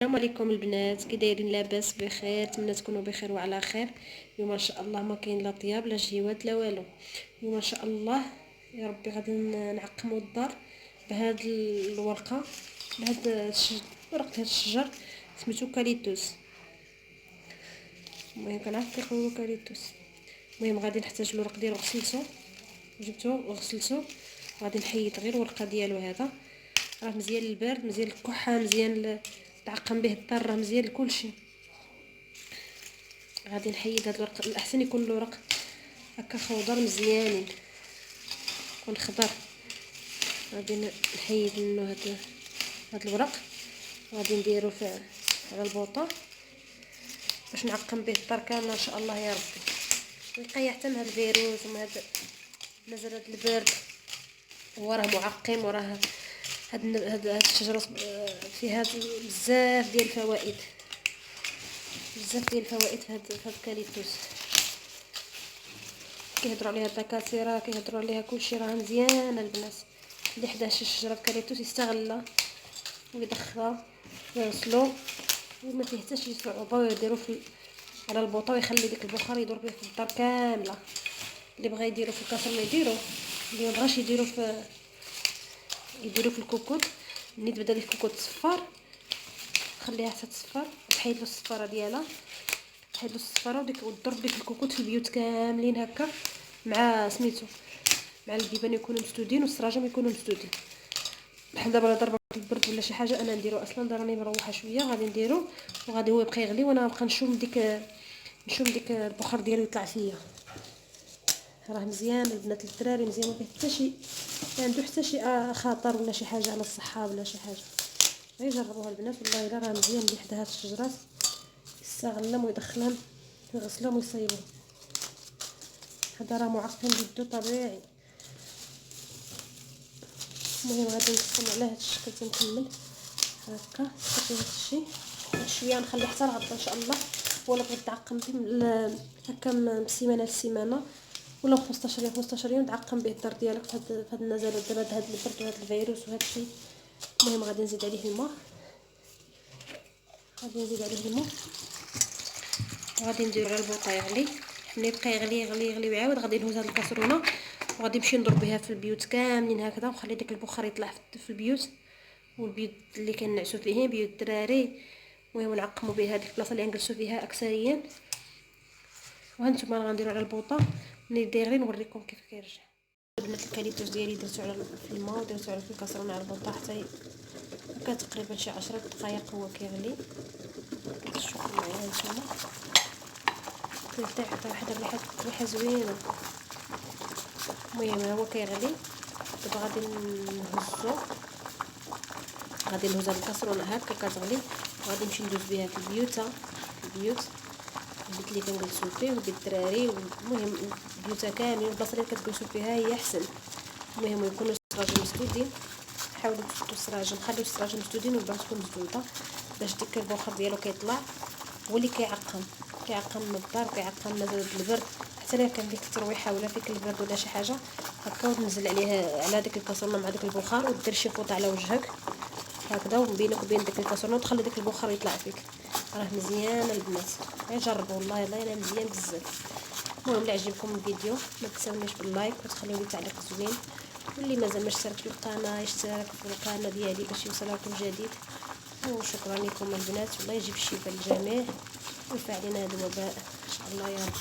السلام عليكم البنات، كي دايرين؟ لاباس بخير؟ نتمنى تكونوا بخير وعلى خير. اليوم ان شاء الله ما كاين لا طياب لا جهيوات لا والو. اليوم ان شاء الله يا ربي غادي نعقموا الدار بهاد الورقه، بهاد ورقه هاد الشجر سميتو كاليتوس. المهم كنعرف كيقولوا كاليتوس. المهم غادي نحتاج الورق ديالو، غسلته جبته وغسلته، غادي نحيد غير الورقه ديالو. هذا راه مزيان للبرد، مزيان للكحه، مزيان تعقم به الدار، راه مزيان لكلشي. غادي نحيد هاد الورق، الاحسن يكون الورق هكا خضر مزيانين، يكون خضر. غادي نحيد منه هاد الورق، غادي نديرو على البوطه باش نعقم به الدار كامله ان شاء الله يا ربي. نلقى حتى من هاد الفيروس ومن هاد نزل هاد البرد، وراه معقم، وراه هاد الشجره فيها بزاف ديال الفوائد، بزاف ديال الفوائد في هاد الكاليتوس. كيهضروا عليها الدكاتره، كيهضروا عليها كلشي، راه مزيانه البنات. اللي حدا شي شجره كاليتوس يستغلها ويدخلها ويغسلو، وما فيه حتى شي صعوبه، ويديرو على البوطه ويخلي ديك البخار يدور به في الدار كامله. اللي بغى يديرو في الكاسرونه يديرو، اللي ما بغاش يديرو في الكوكوط. ملي تبدا ديك الكوكوط تصفر، خليها حتى تصفر، تحيد له الصفاره ديالها، تحيد له الصفاره وضرب ديك الكوكوط في البيوت كاملين هكا، مع سميتو مع البيبان يكونوا مسدودين والسراجم يكونوا مسدودين. بحال دابا ضربه البرد ولا شي حاجه، انا نديرو اصلا راني مروحه شويه، غادي نديرو وغادي هو يبقى يغلي، وانا نبقى نشوم ديك البخار ديالو يطلع فيا. راه مزيان البنات للدراري، مزيان، ما فيه حتى شي، ما عنده حتى شي خطر ولا شي حاجه على الصحه ولا شي حاجه. غير جربوها البنات، والله الا راه مزيان اللي حدا هاد الشجرات يستغلهم ويدخلهم ويغسلهم ويصيبهم. هذا راه معقم جدو طبيعي. المهم غادي نقسم على هاد الشكل تنكمل هكا، صافي هادشي شويه نخلي حتى الغدا ان شاء الله. ولا بغيت تعقم به هكا من سيمانه لسيمانه، ولا 15 يوم 15 يوم تعقم به الدار ديالك في هاد النزلات دابا هاد البرد وهاد الفيروس وهاد الشيء. المهم غادي نزيد عليه الماء، وغادي نديرو على البوطه يغلي. ملي يبقى يغلي يغلي يغلي ويعاود، غادي نهز هاد الكاسرونه وغادي نمشي نضرب بها في البيوت كاملين هكذا، ونخلي داك البخار يطلع في البيوت، والبيوت اللي كنعسو فيهم بيوت الدراري. المهم نعقموا بها هذيك البلاصه اللي غنجلسوا فيها اكثريا. وهانتوما راه غنديروا على البوطه، ملي يغلي نوريكم كيف كيرجع. البنات الكاليتوس ديالي درتو في الماء ودرتو في الكاسرونه على البوطه حتى هكا تقريبا شي 10 دقائق هو كيغلي. شوفوا معايا هانتوما، كيعطي واحد الريحه زوينه. المهم هو كيغلي دابا غادي نهز هاد الكاسرونه هكا كتغلي، وغادي نمشي ندوز بها في البيوت البيت اللي كنجلسوا فيه وبيت الدراري. المهم البيوت كاملين، البلاصه اللي كتجلسوا فيها هي احسن. المهم يكونوا السراجم مسدودين، حاولوا تسدوا السراجم، خليو السراجم مسدودين والباب تكون مسدوده باش ديك البخار ديالو كيطلع، هو اللي كيعقم من الدار، كيعقم من البرد. حتى الا كان فيك الترويحه ولا فيك البرد ولا شي حاجه هكا، وتنزل عليها على ديك الكاسرونه مع داك البخار، ودير شي فوطه على وجهك هكذا وبينك وبين ديك الكاسرونه، وتخلي داك البخار يطلع فيك. راه مزيان البنات، غير جربوا والله الا مزيان بزاف. المهم اللي عجبكم الفيديو ما تنساونيش باللايك وتخليو لي تعليق زوين، واللي مازال ما اشترك في القناه يشترك في القناه ديالي باش يوصلكم جديد. وشكرا لكم البنات، والله يجيب الشفاء للجميع ويرفع علينا هذا الوباء ان شاء الله يا رب.